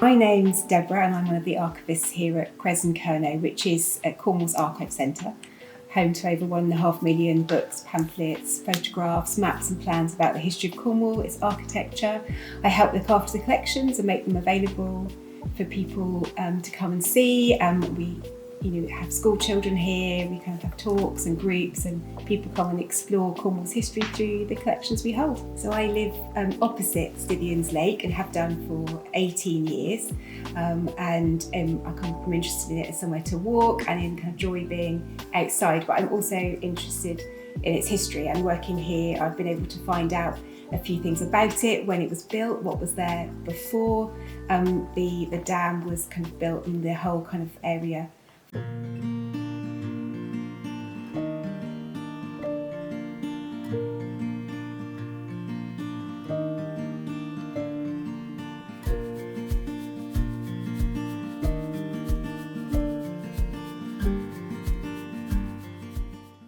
My name's Deborah and I'm one of the archivists here at Cres Kerno, which is at Cornwall's Archive Centre, home to over 1.5 million books, pamphlets, photographs, maps and plans about the history of Cornwall, its architecture. I help look after the collections and make them available for people to come and see. We have school children here, we kind of have talks and groups and people come and explore Cornwall's history through the collections we hold. So I live opposite Stithians Lake and have done for 18 years I'm interested in it as somewhere to walk and in kind of joy being outside, but I'm also interested in its history. And working here I've been able to find out a few things about it, when it was built, what was there before the dam was kind of built and the whole kind of area.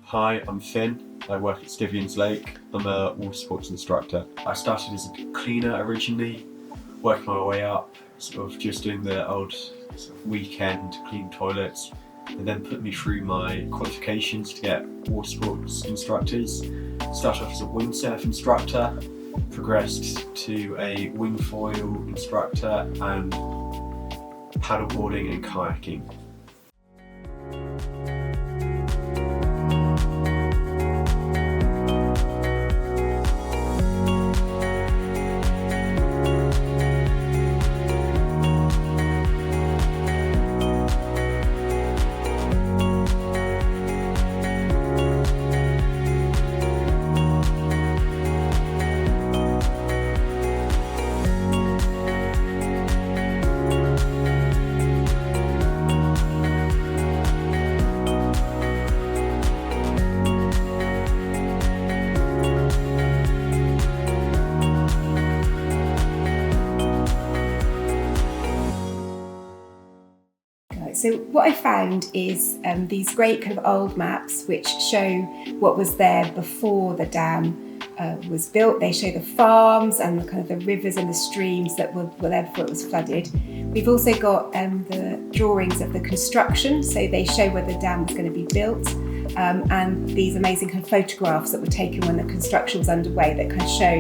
Hi, I'm Finn. I work at Stithians Lake. I'm a water sports instructor. I started as a cleaner originally, working my way up, sort of just doing the old sort of weekend clean toilets, and then put me through my qualifications to get water sports instructors. Started off as a windsurf instructor, progressed to a wingfoil instructor and paddleboarding and kayaking. So what I found is these great kind of old maps which show what was there before the dam was built. They show the farms and the kind of the rivers and the streams that were there before it was flooded. We've also got the drawings of the construction, so they show where the dam was going to be built, and these amazing kind of photographs that were taken when the construction was underway that kind of show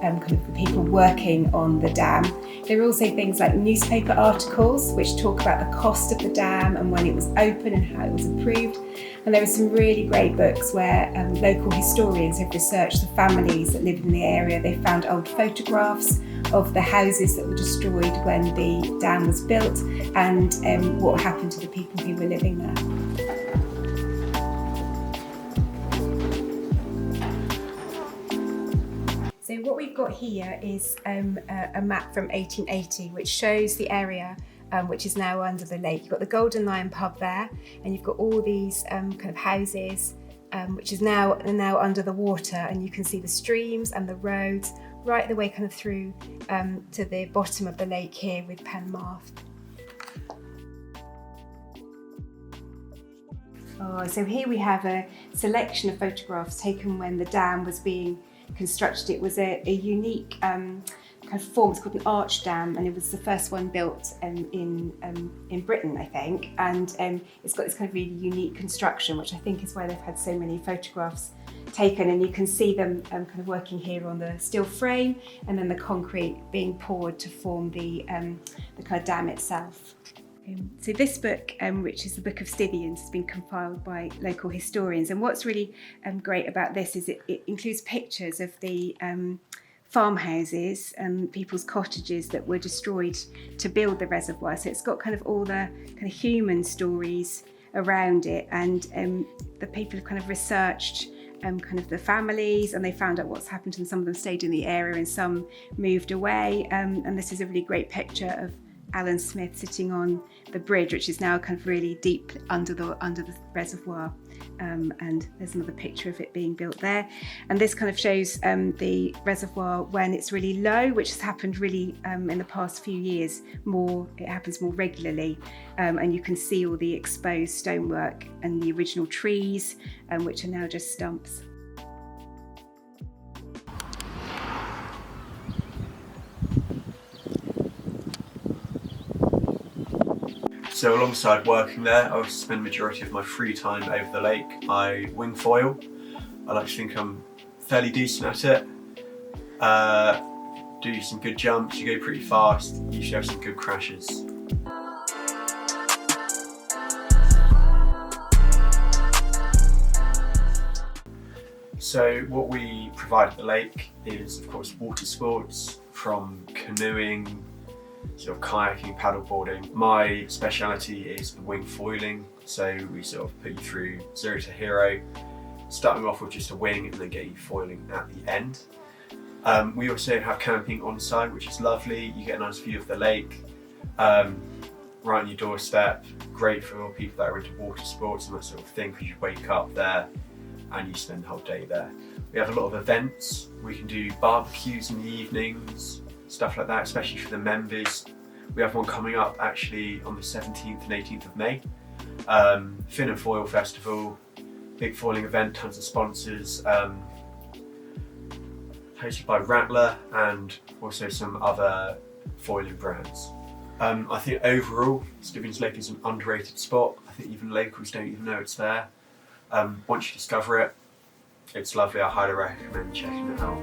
kind of the people working on the dam. There are also things like newspaper articles which talk about the cost of the dam and when it was open and how it was approved. And there are some really great books where local historians have researched the families that lived in the area. They found old photographs of the houses that were destroyed when the dam was built and what happened to the people who were living there. So what we've got here is a map from 1880 which shows the area which is now under the lake. You've got the Golden Lion pub there, and you've got all these kind of houses which is now under the water, and you can see the streams and the roads right the way kind of through to the bottom of the lake here with Penmarth. So here we have a selection of photographs taken when the dam was being constructed. It was a unique kind of form. It's called an arch dam, and it was the first one built in Britain, I think. And it's got this kind of really unique construction, which I think is why they've had so many photographs taken. And you can see them kind of working here on the steel frame, and then the concrete being poured to form the kind of dam itself. So this book, which is the Book of Stithians, has been compiled by local historians, and what's really great about this is it includes pictures of the farmhouses and people's cottages that were destroyed to build the reservoir. So it's got kind of all the kind of human stories around it, and the people have kind of researched kind of the families, and they found out what's happened, and some of them stayed in the area and some moved away, and this is a really great picture of Alan Smith sitting on the bridge, which is now kind of really deep under the reservoir, and there's another picture of it being built there. And this kind of shows the reservoir when it's really low, which has happened really in the past few years. It happens more regularly, and you can see all the exposed stonework and the original trees, which are now just stumps. So alongside working there, I also spend the majority of my free time over the lake. I wing foil. I like to think I'm fairly decent at it. Do some good jumps, you go pretty fast, you usually have some good crashes. So what we provide at the lake is of course water sports, from canoeing, sort of kayaking, paddleboarding. My speciality is the wing foiling, so we sort of put you through 0 to hero, starting off with just a wing and then get you foiling at the end. We also have camping on site, which is lovely. You get a nice view of the lake, right on your doorstep. Great for people that are into water sports and that sort of thing, because you wake up there and you spend the whole day there. We have a lot of events. We can do barbecues in the evenings, stuff like that, especially for the members. We have one coming up actually on the 17th and 18th of May. Fin and Foil Festival, big foiling event, tons of sponsors, hosted by Rattler and also some other foiling brands. I think overall, Stithians Lake is an underrated spot. I think even locals don't even know it's there. Once you discover it, it's lovely. I highly recommend checking it out.